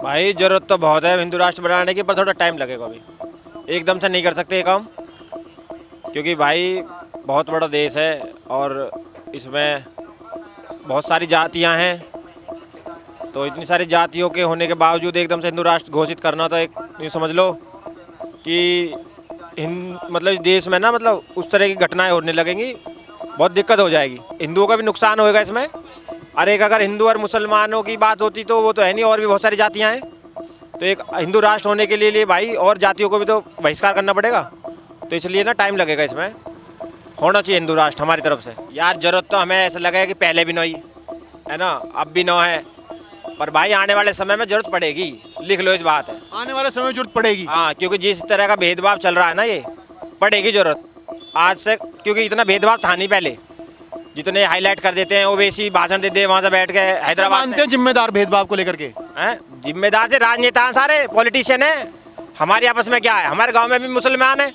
भाई ज़रूरत तो बहुत है हिंदू राष्ट्र बनाने की, पर थोड़ा टाइम लगेगा अभी। एकदम से नहीं कर सकते ये काम, क्योंकि भाई बहुत बड़ा देश है और इसमें बहुत सारी जातियां हैं। तो इतनी सारी जातियों के होने के बावजूद एकदम से हिंदू राष्ट्र घोषित करना, तो एक यूँ समझ लो कि मतलब देश में ना, मतलब उस तरह की घटनाएं होने लगेंगी, बहुत दिक्कत हो जाएगी, हिंदुओं का भी नुकसान होएगा इसमें। और एक अगर हिंदू और मुसलमानों की बात होती तो वो तो है नहीं, और भी बहुत सारी जातियां हैं। तो एक हिंदू राष्ट्र होने के लिए भाई और जातियों को भी तो बहिष्कार करना पड़ेगा, तो इसलिए ना टाइम लगेगा इसमें। होना चाहिए हिंदू राष्ट्र हमारी तरफ से। यार ज़रूरत तो हमें ऐसा लगा है कि पहले भी नहीं है ना, अब भी ना है, पर भाई आने वाले समय में जरूरत पड़ेगी, लिख लो इस बात है। आने वाले समय में जरूरत पड़ेगी। हाँ, क्योंकि जिस तरह का भेदभाव चल रहा है ना, ये पड़ेगी जरूरत आज से, क्योंकि इतना भेदभाव था नहीं पहले। जितने हाईलाइट कर देते हैं ओवैसी भाषण देते हैं वहाँ से बैठ के हैदराबाद मानते हैं जिम्मेदार भेदभाव को लेकर के? हैं, जिम्मेदार से राजनेता हैं, सारे पॉलिटिशियन हैं। हमारे आपस में क्या है, हमारे गांव में भी मुसलमान है,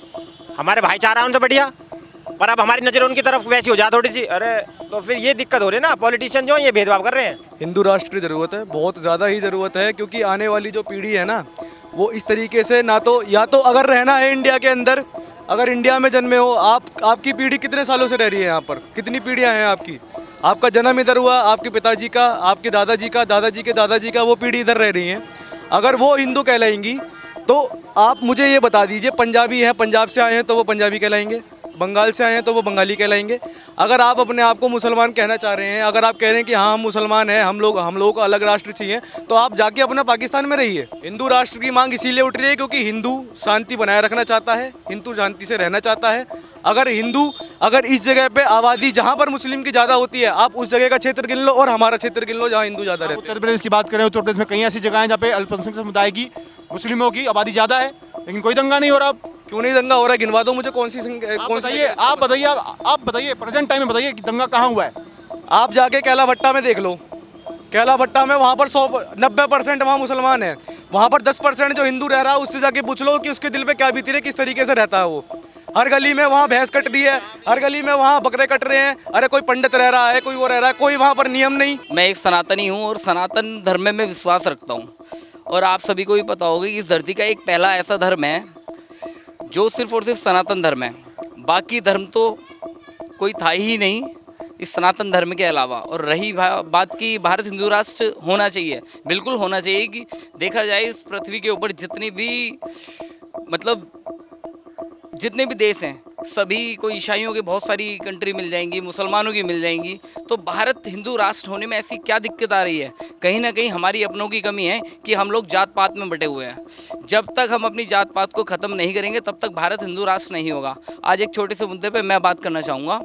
हमारे भाईचारा है उनसे बढ़िया, पर अब हमारी नज़र उनकी तरफ वैसी हो जाए थोड़ी सी, अरे तो फिर ये दिक्कत हो रही है ना, पॉलिटिशियन जो है ये भेदभाव कर रहे हैं। हिंदू राष्ट्र की ज़रूरत है, बहुत ज़्यादा ही ज़रूरत है, क्योंकि आने वाली जो पीढ़ी है ना, वो इस तरीके से ना तो, या तो अगर रहना है इंडिया के अंदर, अगर इंडिया में जन्मे हो आप, आपकी पीढ़ी कितने सालों से रह रही है यहाँ पर, कितनी पीढ़ियाँ हैं आपकी, आपका जन्म इधर हुआ, आपके पिताजी का, आपके दादाजी का, दादाजी के दादाजी का, वो पीढ़ी इधर रह रही हैं। अगर वो हिंदू कहलाएंगी तो आप मुझे ये बता दीजिए, पंजाबी हैं, पंजाब से आए हैं तो वो पंजाबी कहलाएंगे, बंगाल से आए हैं तो वो बंगाली कहलाएंगे। अगर आप अपने आप को मुसलमान कहना चाह रहे हैं, अगर आप कह रहे हैं कि हाँ हम मुसलमान हैं, हम लोगों को अलग राष्ट्र चाहिए, तो आप जाके अपना पाकिस्तान में रहिए। हिंदू राष्ट्र की मांग इसीलिए उठ रही है क्योंकि हिंदू शांति बनाए रखना चाहता है, हिंदू शांति से रहना चाहता है। अगर इस जगह पे आबादी जहाँ पर मुस्लिम की ज़्यादा होती है, आप उस जगह का क्षेत्र गिन लो और हमारा क्षेत्र गिन लो जहाँ हिंदू ज़्यादा रहते हैं। उत्तर प्रदेश की बात करें, उत्तर प्रदेश में कई ऐसी जगह हैं जहाँ पे अल्पसंख्यक समुदाय की, मुस्लिमों की आबादी ज़्यादा है, लेकिन कोई दंगा नहीं हो रहा। क्यों नहीं दंगा हो रहा है? गिनवा दो मुझे कौन सी आप बताइए प्रेजेंट टाइम में बताइए कि दंगा कहाँ हुआ है। आप जाके कैला भट्टा में देख लो, कैला भट्टा में वहाँ पर 90% वहाँ मुसलमान है, वहाँ पर 10% जो हिंदू रह रहा है उससे जाके पूछ लो कि उसके दिल पे क्या बीती रही, किस तरीके से रहता है वो। हर गली में वहाँ भैंस कट रही है, हर गली में वहाँ बकरे कट रहे हैं, अरे कोई पंडित रह रहा है, कोई वो रह रहा है, कोई वहाँ पर नियम नहीं। मैं एक सनातनी हूँ और सनातन धर्म में मैं विश्वास रखता हूँ, और आप सभी को भी पता होगा कि इस धरती का एक पहला ऐसा धर्म है जो सिर्फ और सिर्फ सनातन धर्म है, बाकी धर्म तो कोई था ही नहीं इस सनातन धर्म के अलावा। और रही बात की भारत हिंदू राष्ट्र होना चाहिए, बिल्कुल होना चाहिए। कि देखा जाए इस पृथ्वी के ऊपर जितनी भी मतलब जितने भी देश हैं, सभी को ईसाइयों की बहुत सारी कंट्री मिल जाएंगी, मुसलमानों की मिल जाएंगी, तो भारत हिंदू राष्ट्र होने में ऐसी क्या दिक्कत आ रही है? कहीं ना कहीं हमारी अपनों की कमी है कि हम लोग जात पात में बटे हुए हैं। जब तक हम अपनी जात पात को ख़त्म नहीं करेंगे तब तक भारत हिंदू राष्ट्र नहीं होगा। आज एक छोटे से मुद्दे पे मैं बात करना चाहूँगा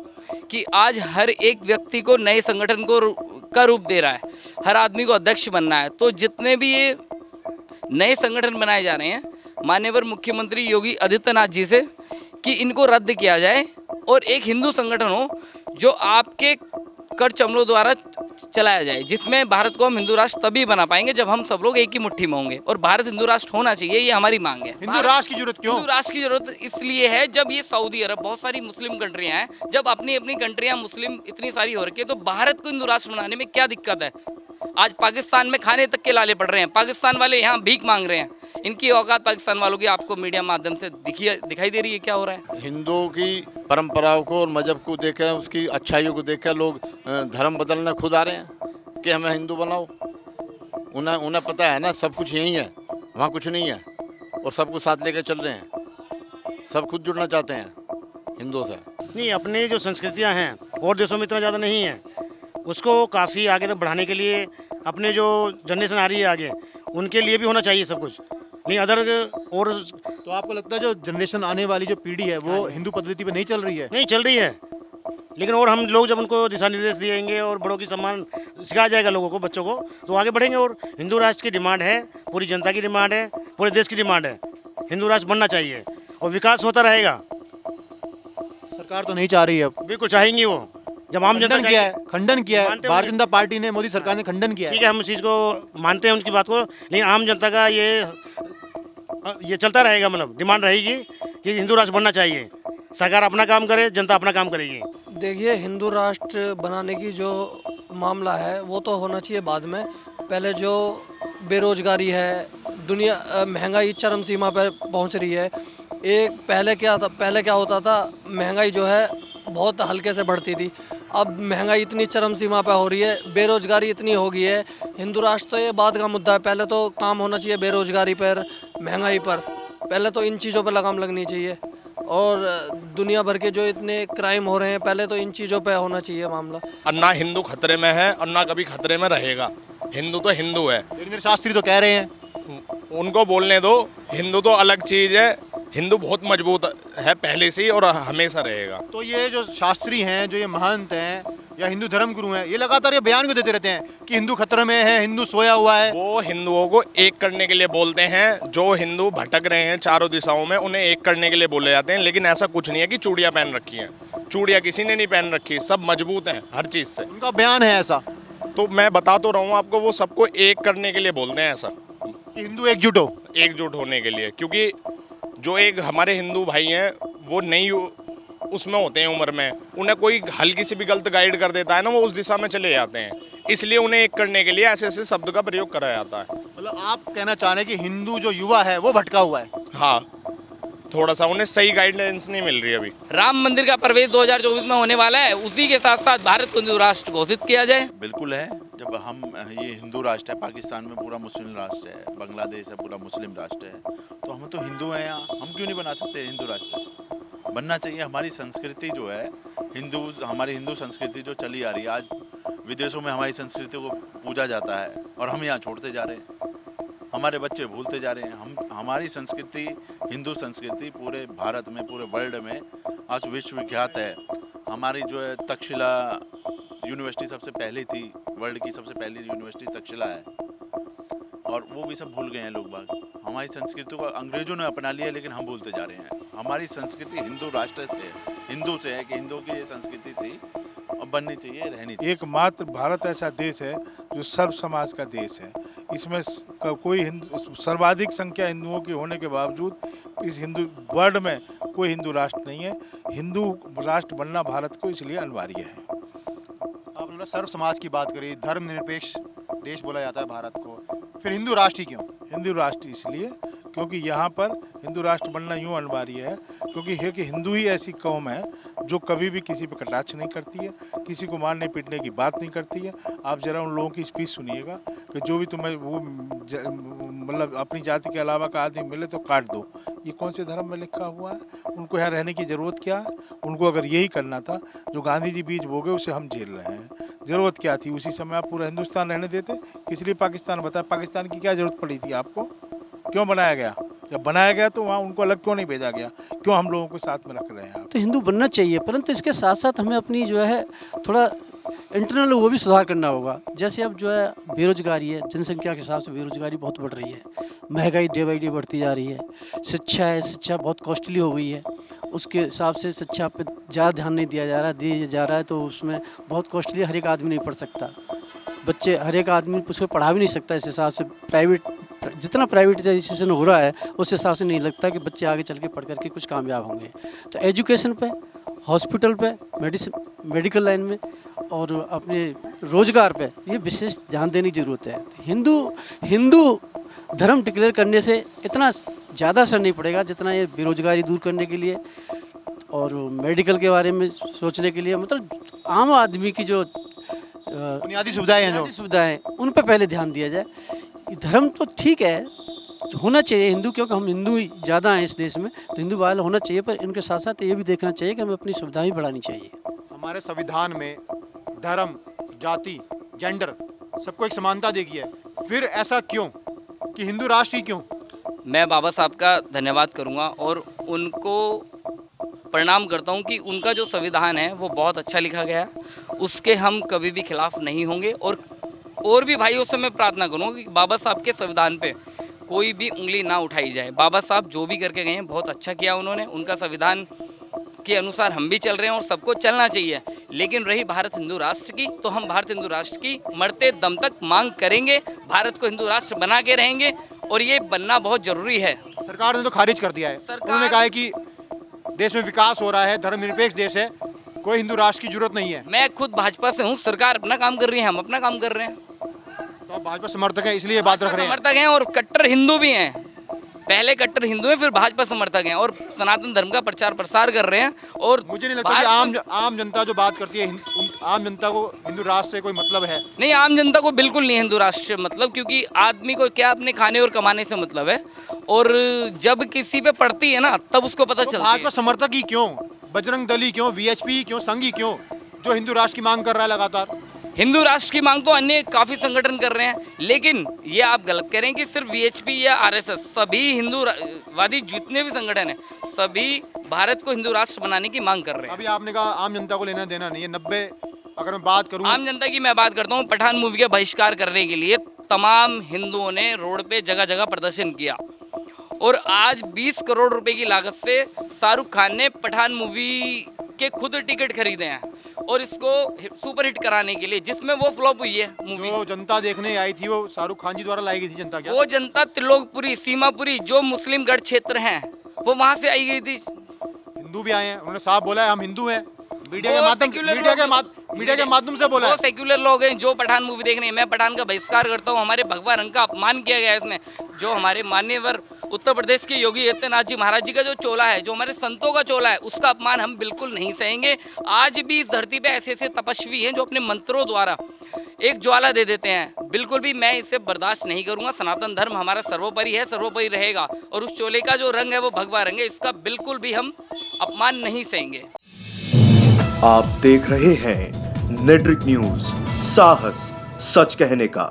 कि आज हर एक व्यक्ति को नए संगठन का रूप दे रहा है, हर आदमी को अध्यक्ष बनना है। तो जितने भी ये नए संगठन बनाए जा रहे हैं, माननीय मुख्यमंत्री योगी आदित्यनाथ जी से कि इनको रद्द किया जाए और एक हिंदू संगठन हो जो आपके कर चमलों द्वारा चलाया जाए, जिसमें भारत को हम हिंदू राष्ट्र तभी बना पाएंगे जब हम सब लोग एक ही मुट्ठी में होंगे। और भारत हिंदू राष्ट्र होना चाहिए, ये हमारी मांग है। हिंदू राष्ट्र की जरूरत क्यों? हिंदू राष्ट्र की जरूरत इसलिए है, जब ये सऊदी अरब, बहुत सारी मुस्लिम कंट्रियां हैं, जब अपनी अपनी कंट्रियां मुस्लिम इतनी सारी हो रखी है, तो भारत को हिंदू राष्ट्र बनाने में क्या दिक्कत है? आज पाकिस्तान में खाने तक के लाले पड़ रहे हैं, पाकिस्तान वाले यहाँ भीख मांग रहे हैं। इनकी औकात पाकिस्तान वालों की आपको मीडिया माध्यम से दिखाई दे रही है क्या हो रहा है? हिंदुओं की परंपराओं को और मजहब को देखकर, उसकी अच्छाइयों को देखकर लोग धर्म बदलने खुद आ रहे हैं कि हमें हिंदू बनाओ। उन्हें पता है ना सब कुछ यही है, वहाँ कुछ नहीं है, और सबको साथ लेकर चल रहे हैं। सब खुद जुड़ना चाहते हैं हिंदुओं से। नहीं, अपनी जो संस्कृतियाँ हैं और देशों में इतना ज़्यादा नहीं है, उसको काफ़ी आगे तक बढ़ाने के लिए अपने जो जनरेशन आ रही है आगे, उनके लिए भी होना चाहिए सब कुछ। नहीं अदर और तो आपको लगता है जो जनरेशन आने वाली जो पीढ़ी है वो हिंदू पद्धति पे नहीं चल रही है? नहीं चल रही है, लेकिन और हम लोग जब उनको दिशा निर्देश दिएंगे और बड़ों की सम्मान सिखाया जाएगा लोगों को, बच्चों को, तो आगे बढ़ेंगे। और हिंदू राष्ट्र की डिमांड है, पूरी जनता की डिमांड है, पूरे देश की डिमांड है, हिंदू राष्ट्र बनना चाहिए और विकास होता रहेगा। सरकार तो नहीं चाह रही है। बिल्कुल चाहेंगी वो, जब आम जनता खंडन किया है भारतीय जनता पार्टी ने, मोदी सरकार ने खंडन किया है। ठीक है, हम इस चीज़ को मानते हैं उनकी बात को, लेकिन आम जनता का ये चलता रहेगा, मतलब डिमांड रहेगी कि हिंदू राष्ट्र बनना चाहिए। सरकार अपना काम करे, जनता अपना काम करेगी। देखिए, हिंदू राष्ट्र बनाने की जो मामला है वो तो होना चाहिए बाद में। पहले जो बेरोजगारी है, दुनिया महंगाई चरम सीमा पर पहुंच रही है। एक पहले क्या होता था, महंगाई जो है बहुत हल्के से बढ़ती थी, अब महंगाई इतनी चरम सीमा पर हो रही है, बेरोजगारी इतनी हो गई है। हिंदू राष्ट्र तो ये बाद का मुद्दा है, पहले तो काम होना चाहिए बेरोजगारी पर, महंगाई पर, पहले तो इन चीज़ों पर लगाम लगनी चाहिए। और दुनिया भर के जो इतने क्राइम हो रहे हैं, पहले तो इन चीज़ों पे होना चाहिए मामला। और ना हिंदू खतरे में है और ना कभी खतरे में रहेगा। हिंदू तो हिंदू है, लेकिन शास्त्री तो कह रहे हैं, उनको बोलने दो। हिंदू तो अलग चीज़ है, हिंदू बहुत मजबूत है पहले से ही और हमेशा रहेगा। तो ये जो शास्त्री हैं, जो ये महंत हैं या हिंदू धर्म गुरु हैं, ये लगातार ये बयान क्यों देते रहते हैं कि हिंदू खतरे में है, हिंदू सोया हुआ है? वो हिंदुओं को एक करने के लिए बोलते हैं। जो हिंदू भटक रहे हैं चारों दिशाओं में, उन्हें एक करने के लिए बोले जाते हैं। लेकिन ऐसा कुछ नहीं है कि चूड़ियाँ पहन रखी हैं, चूड़ियाँ किसी ने नहीं पहन रखी, सब मजबूत हैं हर चीज़ से। उनका बयान है ऐसा तो मैं बता तो रहा हूँ आपको, वो सबको एक करने के लिए बोलते हैं ऐसा, कि हिंदू एकजुट हो। एकजुट होने के लिए। क्योंकि जो एक हमारे हिंदू भाई हैं, वो नहीं उसमें होते हैं उम्र में, उन्हें कोई हल्की सी भी गलत गाइड कर देता है ना, वो उस दिशा में चले जाते हैं। इसलिए उन्हें एक करने के लिए ऐसे ऐसे शब्द का प्रयोग करा जाता है। मतलब आप कहना चाह रहे हैं कि हिंदू जो युवा है वो भटका हुआ है? हाँ, थोड़ा सा उन्हें सही गाइडलाइंस नहीं मिल रही अभी। राम मंदिर का प्रवेश 2024 में होने वाला है, उसी के साथ साथ भारत को हिंदू राष्ट्र घोषित किया जाए। बिल्कुल है। जब हम ये हिंदू राष्ट्र है, पाकिस्तान में पूरा मुस्लिम राष्ट्र है, बांग्लादेश है पूरा मुस्लिम राष्ट्र है, तो हम तो हिंदू हैं यहाँ, हम क्यों नहीं बना सकते हिंदू राष्ट्र? बनना चाहिए। हमारी संस्कृति जो है हमारी हिंदू संस्कृति जो चली आ रही है, आज विदेशों में हमारी संस्कृति को पूजा जाता है और हम यहाँ छोड़ते जा रहे हैं, हमारे बच्चे भूलते जा रहे हैं। हमारी संस्कृति, हिंदू संस्कृति पूरे भारत में, पूरे वर्ल्ड में आज विश्वविख्यात है। हमारी जो है तक्षशिला यूनिवर्सिटी सबसे पहली थी, वर्ल्ड की सबसे पहली यूनिवर्सिटी तक्षशिला है, और वो भी सब भूल गए हैं लोग बाग। हमारी संस्कृति को अंग्रेजों ने अपना लिया, लेकिन हम भूलते जा रहे हैं। हमारी संस्कृति हिंदू राष्ट्र से है, हिंदू से है कि हिंदुओं की ये संस्कृति थी और बननी चाहिए, रहनी चाहिए। एकमात्र भारत ऐसा देश है जो सर्व समाज का देश है। इसमें कोई हिंदू, सर्वाधिक संख्या हिंदुओं की होने के बावजूद इस हिंदू वर्ल्ड में कोई हिंदू राष्ट्र नहीं है। हिंदू राष्ट्र बनना भारत को इसलिए अनिवार्य है। आपने सर्व समाज की बात करी, धर्मनिरपेक्ष देश बोला जाता है भारत को, फिर हिंदू राष्ट्र ही क्यों? हिंदू राष्ट्र इसलिए क्योंकि यहाँ पर हिंदू राष्ट्र बनना यूँ अनिवार्य है क्योंकि हिंदू ही ऐसी कौम है जो कभी भी किसी पे कटाक्ष नहीं करती है, किसी को मारने पीटने की बात नहीं करती है। आप जरा उन लोगों की स्पीच सुनिएगा कि जो भी तुम्हें वो मतलब अपनी जाति के अलावा का आदमी मिले तो काट दो। ये कौन से धर्म में लिखा हुआ है? उनको यहाँ रहने की ज़रूरत क्या है? उनको अगर यही करना था, जो गांधी जी बीज बोगे उसे हम झेल रहे हैं, ज़रूरत क्या थी? उसी समय आप पूरा हिंदुस्तान रहने देते, किस लिए पाकिस्तान बताया? पाकिस्तान की क्या ज़रूरत पड़ी थी आपको? क्यों बनाया गया? जब बनाया गया तो वहाँ उनको अलग क्यों नहीं भेजा गया? क्यों हम लोगों को साथ में रख रहे हैं आप? तो हिंदू बनना चाहिए, परंतु इसके साथ साथ हमें अपनी जो है थोड़ा इंटरनल वो भी सुधार करना होगा। जैसे अब जो है बेरोजगारी है, जनसंख्या के हिसाब से बेरोजगारी बहुत बढ़ रही है, महंगाई डे बाई डे बढ़ती जा रही है, शिक्षा है, शिक्षा बहुत कॉस्टली हो गई है, उसके हिसाब से शिक्षा पे ज़्यादा ध्यान नहीं दिया जा रहा है, तो उसमें बहुत कॉस्टली, हर एक आदमी नहीं पढ़ सकता, बच्चे हर एक आदमी उसको पढ़ा भी नहीं सकता। इस हिसाब से जितना प्राइवेटाइजेशन हो रहा है उस हिसाब से नहीं लगता कि बच्चे आगे चल के पढ़ करके कुछ कामयाब होंगे। तो एजुकेशन पे, हॉस्पिटल पे, मेडिकल लाइन में और अपने रोजगार पे ये विशेष ध्यान देने की ज़रूरत है। हिंदू धर्म डिक्लेयर करने से इतना ज़्यादा असर नहीं पड़ेगा जितना ये बेरोजगारी दूर करने के लिए और मेडिकल के बारे में सोचने के लिए, मतलब आम आदमी की जो बुनियादी सुविधाएं हैं, जो सुविधाएं, उन पर पहले ध्यान दिया जाए। धर्म तो ठीक है, होना चाहिए हिंदू, क्योंकि हम हिंदू ही ज़्यादा हैं इस देश में, तो हिंदू वाला होना चाहिए, पर इनके साथ साथ ये भी देखना चाहिए कि हमें अपनी सुविधाएं बढ़ानी चाहिए। हमारे संविधान में धर्म, जाति, जेंडर सबको एक समानता दी गई है, फिर ऐसा क्यों कि हिंदू राष्ट्र ही क्यों? मैं बाबा साहब का धन्यवाद करूंगा और उनको प्रणाम करता हूं कि उनका जो संविधान है वो बहुत अच्छा लिखा गया है, उसके हम कभी भी खिलाफ नहीं होंगे। और भी भाइयों से मैं प्रार्थना करूंगा कि बाबा साहब के संविधान पे कोई भी उंगली ना उठाई जाए। बाबा साहब जो भी करके गए हैं बहुत अच्छा किया उन्होंने, उनका संविधान के अनुसार हम भी चल रहे हैं और सबको चलना चाहिए। लेकिन रही भारत हिंदू राष्ट्र की, तो हम भारत हिंदू राष्ट्र की मरते दम तक मांग करेंगे, भारत को हिंदू राष्ट्र बना के रहेंगे और ये बनना बहुत ज़रूरी है। सरकार ने तो खारिज कर दिया है, उन्होंने कहा है कि देश में विकास हो रहा है, धर्मनिरपेक्ष देश है, कोई हिंदू राष्ट्र की जरूरत नहीं है। मैं खुद भाजपा से हूँ, सरकार अपना काम कर रही है, हम अपना काम कर रहे हैं। तो आप भाजपा समर्थक है इसलिए ये बात रख रहे हैं। समर्थक हैं और कट्टर हिंदू भी हैं। पहले कट्टर हिंदू हैं, फिर भाजपा समर्थक हैं और सनातन धर्म का प्रचार प्रसार कर रहे हैं। और मुझे नहीं लगता कि आम जनता जो बात करती है, आम जनता को हिंदू राष्ट्र से कोई मतलब है। नहीं, आम जनता को बिल्कुल नहीं हिंदू राष्ट्र से मतलब, क्योंकि आदमी को क्या अपने खाने और कमाने से मतलब है, और जब किसी पे पड़ती है ना तब उसको पता तो चलता है। भाजपा समर्थक ही क्यों, बजरंग दल ही क्यों, वीएचपी क्यों, संघ ही क्यों, जो हिंदू राष्ट्र की मांग कर रहा है लगातार? हिंदू राष्ट्र की मांग तो अन्य काफ़ी संगठन कर रहे हैं, लेकिन ये आप गलत कह रहे हैं कि सिर्फ वीएचपी या आरएसएस, सभी हिंदूवादी जितने भी संगठन हैं सभी भारत को हिंदू राष्ट्र बनाने की मांग कर रहे हैं। अभी आपने कहा आम जनता को लेना देना नहीं है। 90 अगर मैं बात करूं, आम जनता की मैं बात करता हूँ, पठान मूवी का बहिष्कार करने के लिए तमाम हिंदुओं ने रोड पे जगह जगह प्रदर्शन किया और आज 20 करोड़ रुपए की लागत से शाहरुख खान ने पठान मूवी के खुद टिकट खरीदे हैं और इसको सुपर हिट कराने के लिए, जिसमें वो फ्लॉप हुई है मूवी। जो जनता देखने आई थी वो शाहरुख खान जी द्वारा लाई गई थी जनता क्या? वो जनता त्रिलोकपुरी, सीमापुरी, जो मुस्लिम गढ़ क्षेत्र हैं वो वहां से आई गई थी। हिंदू भी आए हैं, उन्होंने साफ बोला है हम हिंदू हैं। मीडिया वो के माध्यम secular मीडिया के माध्यम से बोला वो है। सेक्युलर लोग हैं जो पठान मूवी देखने हैं। मैं पठान का बहिष्कार करता हूँ। हमारे भगवा रंग का अपमान किया गया है इसमें। जो हमारे मान्यवर उत्तर प्रदेश के योगी आदित्यनाथ जी महाराज जी का जो चोला है, जो हमारे संतों का चोला है, उसका अपमान हम बिल्कुल नहीं सहेंगे। आज भी इस धरती पे ऐसे ऐसे तपस्वी हैं जो अपने मंत्रों द्वारा एक ज्वाला दे देते हैं। बिल्कुल भी मैं इसे बर्दाश्त नहीं करूंगा। सनातन धर्म हमारा सर्वोपरि है, सर्वोपरि रहेगा और उस चोले का जो रंग है वो भगवा रंग है। इसका बिल्कुल भी हम अपमान नहीं सहेंगे। आप देख रहे हैं नेट्रिक न्यूज, साहस सच कहने का।